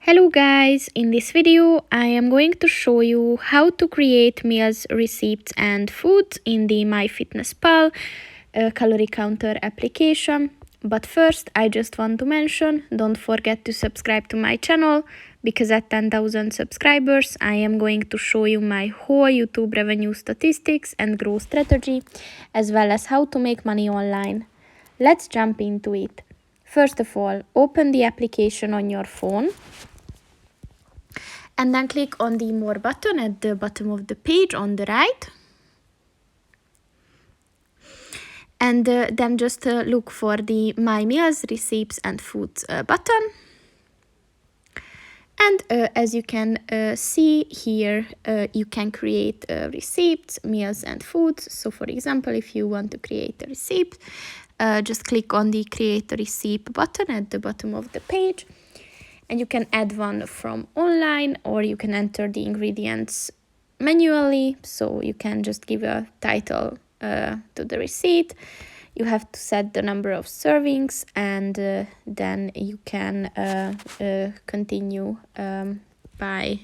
Hello guys, in this video I am going to show you how to create meals, receipts and foods in the MyFitnessPal Calorie Counter application. But first I just want to mention, don't forget to subscribe to my channel, because at 10,000 subscribers I am going to show you my whole YouTube revenue statistics and growth strategy, as well as how to make money online. Let's jump into it. First of all, open the application on your phone. And then click on the More button at the bottom of the page on the right. And then just look for the My Meals, Receipts and Foods button. And as you can see here, you can create receipts, meals and foods. So for example, if you want to create a receipt, just click on the Create a Receipt button at the bottom of the page. And you can add one from online, or you can enter the ingredients manually. So you can just give a title to the receipt. You have to set the number of servings, and then you can continue by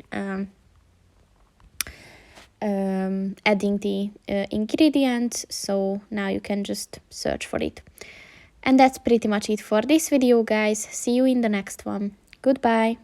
adding the ingredients. So now you can just search for it. And that's pretty much it for this video, guys. See you in the next one. Goodbye.